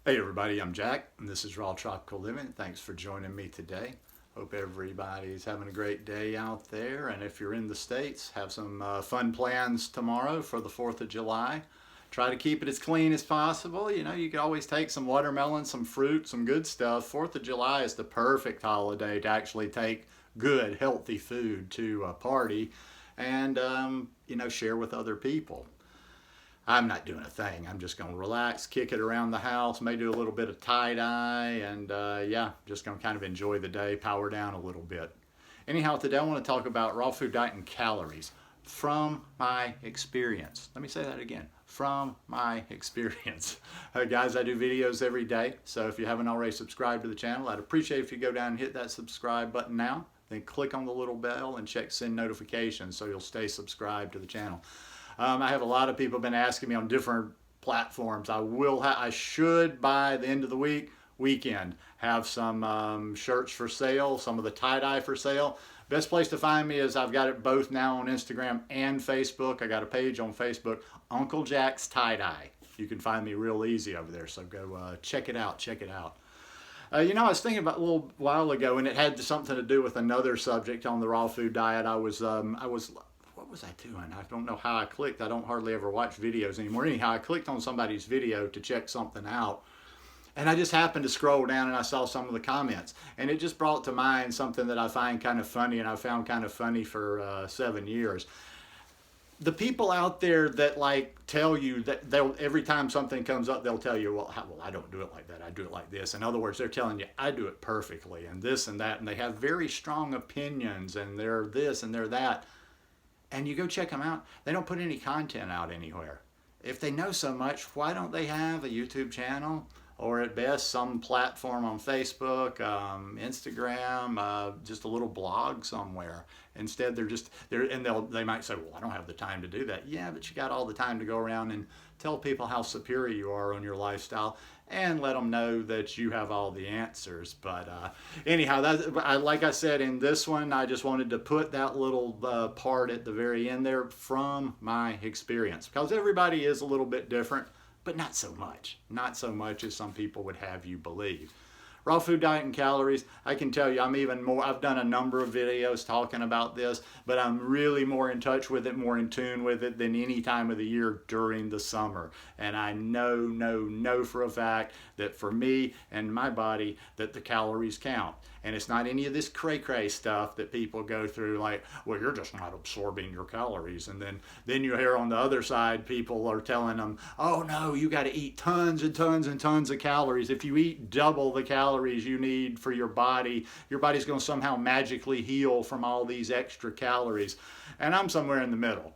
Hey everybody, I'm Jack, and this is Raw Tropical Living. Thanks for joining me today. Hope everybody's having a great day out there, and if you're in the States, have some fun plans tomorrow for the 4th of July. Try to keep it as clean as possible. You know, you can always take some watermelon, some fruit, some good stuff. 4th of July is the perfect holiday to actually take good, healthy food to a party and, share with other people. I'm not doing a thing. I'm just going to relax, kick it around the house, may do a little bit of tie-dye, and just going to kind of enjoy the day, power down a little bit. Anyhow, today I want to talk about raw food diet and calories from my experience. Let me say that again. From my experience. Guys, I do videos every day, so if you haven't already subscribed to the channel, I'd appreciate if you go down and hit that subscribe button now, then click on the little bell and check send notifications so you'll stay subscribed to the channel. I have a lot of people been asking me on different platforms. I should by the end of the weekend have some shirts for sale, some of the tie-dye for sale. Best place to find me is I've got it both now on Instagram and Facebook. I got a page on Facebook, Uncle Jack's Tie-Dye. You can find me real easy over there, so go check it out, check it out. I was thinking about a little while ago, and it had something to do with another subject on the raw food diet. What was I doing? I don't know how I clicked. I don't hardly ever watch videos anymore. Anyhow, I clicked on somebody's video to check something out. And I just happened to scroll down and I saw some of the comments. And it just brought to mind something that I find kind of funny, and I found kind of funny for 7 years. The people out there that tell you that every time something comes up, they'll tell you, well, I don't do it like that. I do it like this. In other words, they're telling you, I do it perfectly and this and that. And they have very strong opinions and they're this and they're that. And you go check them out, they don't put any content out anywhere. If they know so much, why don't they have a YouTube channel, or at best some platform on Facebook, Instagram, just a little blog somewhere? Instead, they might say, well, I don't have the time to do that. Yeah, but you got all the time to go around and tell people how superior you are on your lifestyle and let them know that you have all the answers. But anyhow, like I said, in this one, I just wanted to put that little part at the very end there, from my experience, because everybody is a little bit different, but not so much. Not so much as some people would have you believe. Raw food diet and calories, I can tell you I've done a number of videos talking about this, but I'm really more in touch with it, more in tune with it than any time of the year during the summer. And I know for a fact that for me and my body that the calories count. And it's not any of this cray-cray stuff that people go through like, well, you're just not absorbing your calories. And then you hear on the other side, people are telling them, oh no, you got to eat tons and tons and tons of calories. If you eat double the calories you need for your body's going to somehow magically heal from all these extra calories. And I'm somewhere in the middle.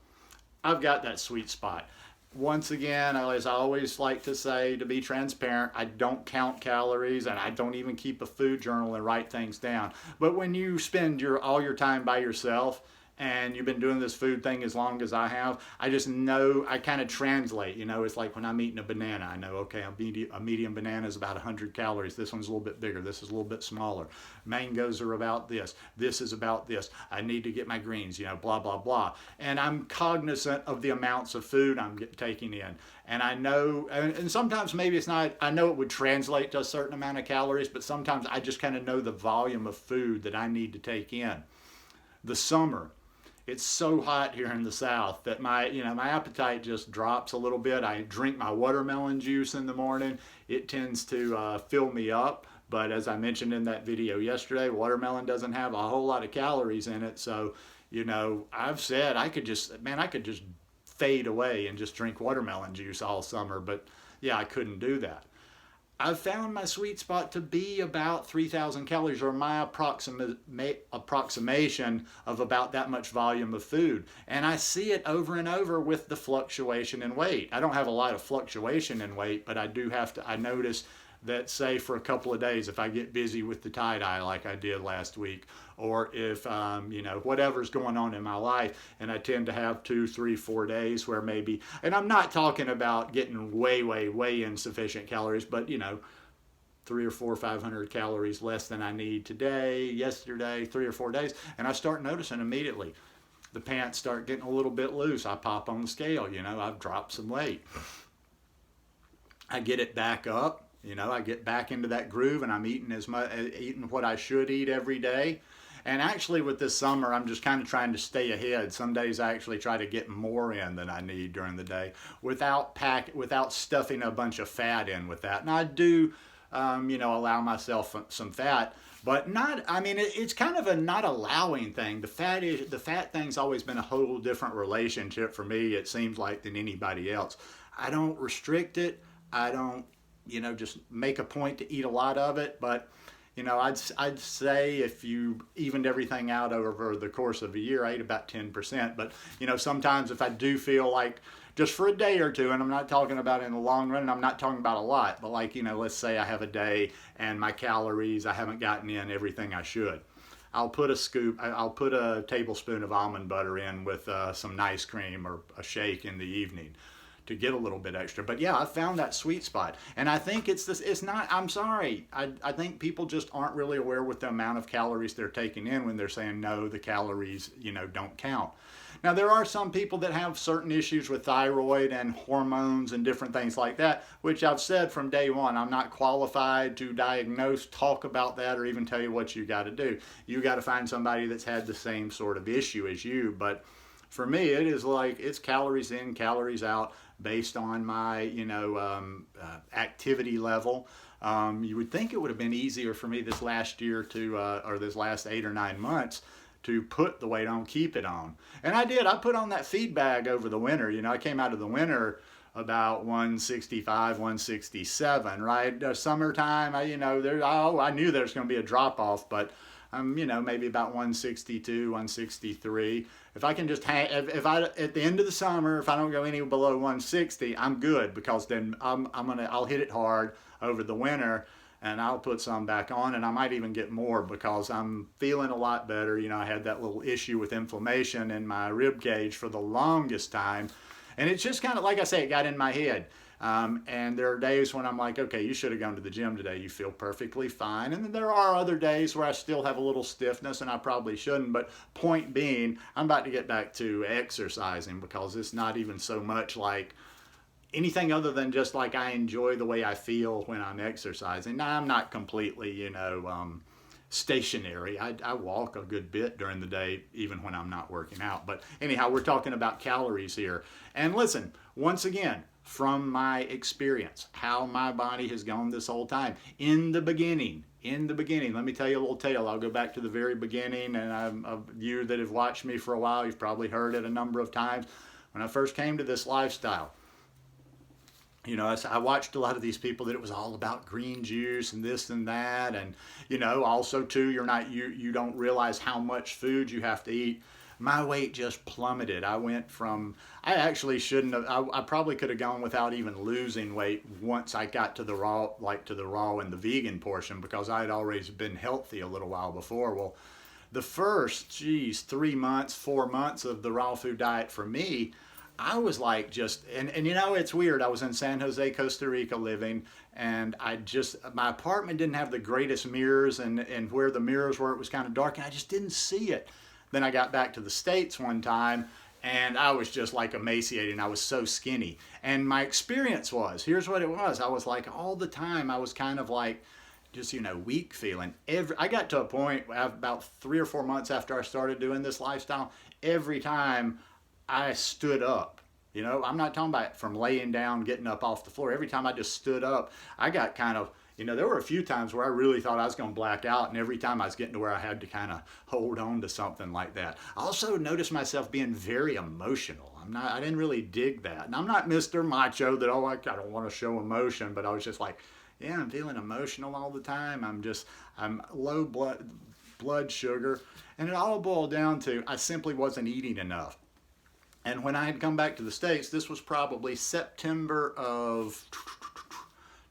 I've got that sweet spot. Once again, as I always like to say, to be transparent, I don't count calories, and I don't even keep a food journal and write things down. But when you spend all your time by yourself, and you've been doing this food thing as long as I have, I just know, I kind of translate. It's like when I'm eating a banana, I know, okay, a medium banana is about 100 calories. This one's a little bit bigger. This is a little bit smaller. Mangoes are about this. This is about this. I need to get my greens, blah, blah, blah. And I'm cognizant of the amounts of food I'm taking in. And I know, and sometimes maybe it's not, I know it would translate to a certain amount of calories, but sometimes I just kind of know the volume of food that I need to take in. The summer, it's so hot here in the South that my appetite just drops a little bit. I drink my watermelon juice in the morning. It tends to fill me up. But as I mentioned in that video yesterday, watermelon doesn't have a whole lot of calories in it. So, I've said I could just fade away and just drink watermelon juice all summer. But yeah, I couldn't do that. I've found my sweet spot to be about 3,000 calories, or my approximation of about that much volume of food. And I see it over and over with the fluctuation in weight. I don't have a lot of fluctuation in weight, but I notice that, say, for a couple of days, if I get busy with the tie-dye like I did last week, or if, whatever's going on in my life, and I tend to have 2, 3, 4 days where maybe, and I'm not talking about getting way insufficient calories, but, 3 or 4, 500 calories less than I need today, yesterday, 3 or 4 days, and I start noticing immediately. The pants start getting a little bit loose. I pop on the scale, I've dropped some weight. I get it back up. You know, I get back into that groove and I'm eating eating what I should eat every day. And actually with this summer, I'm just kind of trying to stay ahead. Some days I actually try to get more in than I need during the day without stuffing a bunch of fat in with that. And I do, allow myself some fat, but not, I mean, it's kind of a not allowing thing. The fat thing's always been a whole different relationship for me, it seems like, than anybody else. I don't restrict it. I don't, just make a point to eat a lot of it, but I'd say if you evened everything out over the course of a year, I ate about 10%. But, sometimes if I do feel like just for a day or two, and I'm not talking about in the long run, and I'm not talking about a lot, but like, let's say I have a day and my calories, I haven't gotten in everything I should. I'll put a tablespoon of almond butter in with some nice cream or a shake in the evening to get a little bit extra. But yeah, I found that sweet spot. And I think it's not, I'm sorry, I think people just aren't really aware with the amount of calories they're taking in when they're saying, no, the calories, don't count. Now, there are some people that have certain issues with thyroid and hormones and different things like that, which I've said from day one, I'm not qualified to diagnose, talk about that, or even tell you what you got to do. You got to find somebody that's had the same sort of issue as you. But for me, it is like it's calories in, calories out based on my, activity level. You would think it would have been easier for me this last year or this last 8 or 9 months to put the weight on, keep it on. And I did. I put on that feed bag over the winter. I came out of the winter about 165, 167, right? Summertime, I knew there was going to be a drop off, but maybe about 162, 163. If I can just if I at the end of the summer, if I don't go any below 160, I'm good, because then I'll hit it hard over the winter, and I'll put some back on, and I might even get more because I'm feeling a lot better. I had that little issue with inflammation in my rib cage for the longest time, and it's just kind of, like I say, it got in my head. And there are days when I'm like, okay, you should have gone to the gym today. You feel perfectly fine. And then there are other days where I still have a little stiffness and I probably shouldn't. But point being, I'm about to get back to exercising, because it's not even so much like anything other than just like I enjoy the way I feel when I'm exercising. Now, I'm not completely, stationary. I walk a good bit during the day, even when I'm not working out. But anyhow, we're talking about calories here. And listen, once again, from my experience, how my body has gone this whole time. In the beginning, let me tell you a little tale. I'll go back to the very beginning, and you that have watched me for a while, you've probably heard it a number of times. When I first came to this lifestyle, I watched a lot of these people that it was all about green juice and this and that, and also too, you don't realize how much food you have to eat. My weight just plummeted. I actually shouldn't have, I probably could have gone without even losing weight once I got to the raw and the vegan portion, because I had always been healthy a little while before. Well, the first, 3 months, 4 months of the raw food diet for me, I was like and it's weird. I was in San Jose, Costa Rica living, and my apartment didn't have the greatest mirrors, and where the mirrors were, it was kind of dark, and I just didn't see it. Then I got back to the States one time, and I was just like emaciated, and I was so skinny. And my experience here's what it was. I was like, all the time, I was kind of like, just, weak feeling. I got to a point about 3 or 4 months after I started doing this lifestyle, every time I stood up, I'm not talking about from laying down, getting up off the floor. Every time I just stood up, I got kind of, there were a few times where I really thought I was going to black out, and every time I was getting to where I had to kind of hold on to something like that. I also noticed myself being very emotional. I didn't really dig that. And I'm not Mr. Macho that, I don't want to show emotion, but I was just like, yeah, I'm feeling emotional all the time. I'm low blood sugar. And it all boiled down to, I simply wasn't eating enough. And when I had come back to the States, this was probably September of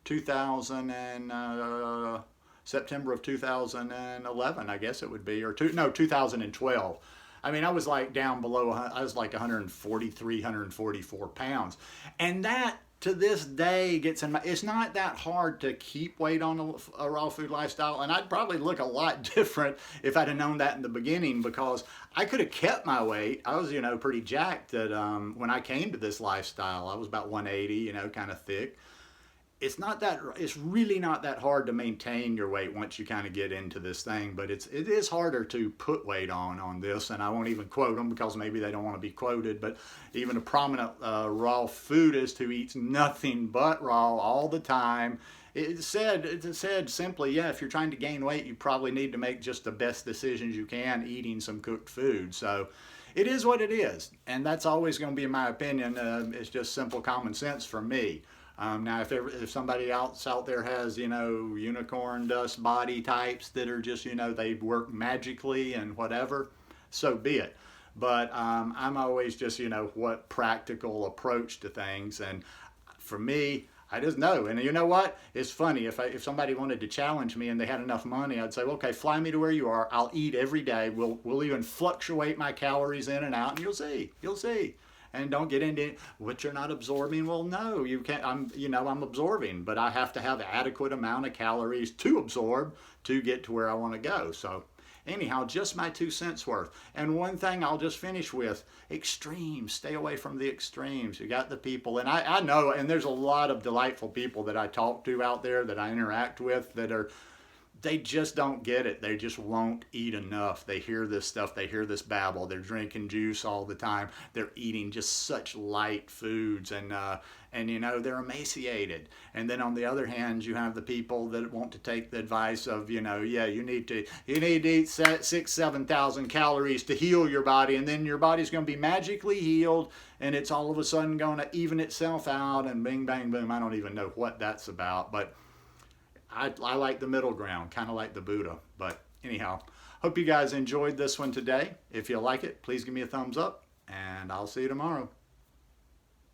2011, I guess it would be, 2012. I mean, I was like down below, I was like 143, 144 pounds. And that, to this day, it's not that hard to keep weight on a raw food lifestyle. And I'd probably look a lot different if I'd have known that in the beginning, because I could have kept my weight. I was, pretty jacked when I came to this lifestyle. I was about 180, kind of thick. it's really not that hard to maintain your weight once you kind of get into this thing, but it is harder to put weight on this, and I won't even quote them because maybe they don't want to be quoted, but even a prominent raw foodist who eats nothing but raw all the time, it said simply, yeah, if you're trying to gain weight, you probably need to make just the best decisions you can eating some cooked food. So it is what it is, and that's always going to be my opinion. It's just simple common sense for me. Now, if somebody else out there has, unicorn dust body types that are just, they work magically and whatever, so be it. But I'm always just, what practical approach to things. And for me, I just know. And you know what? It's funny. If somebody wanted to challenge me and they had enough money, I'd say, well, okay, fly me to where you are. I'll eat every day. We'll even fluctuate my calories in and out, and you'll see. You'll see. And don't get into what you're not absorbing. Well, no, you can't. I'm absorbing, but I have to have adequate amount of calories to absorb to get to where I want to go. So anyhow, just my 2 cents worth. And one thing I'll just finish with, extremes. Stay away from the extremes. You got the people, and I know, and there's a lot of delightful people that I talk to out there that I interact with they just don't get it. They just won't eat enough. They hear this stuff. They hear this babble. They're drinking juice all the time. They're eating just such light foods, and they're emaciated. And then on the other hand, you have the people that want to take the advice of, you need to eat 6,000-7,000 calories to heal your body, and then your body's going to be magically healed, and it's all of a sudden going to even itself out, and bing, bang, boom. I don't even know what that's about, but I like the middle ground, kind of like the Buddha. But anyhow, hope you guys enjoyed this one today. If you like it, please give me a thumbs up, and I'll see you tomorrow.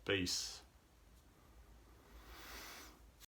Peace.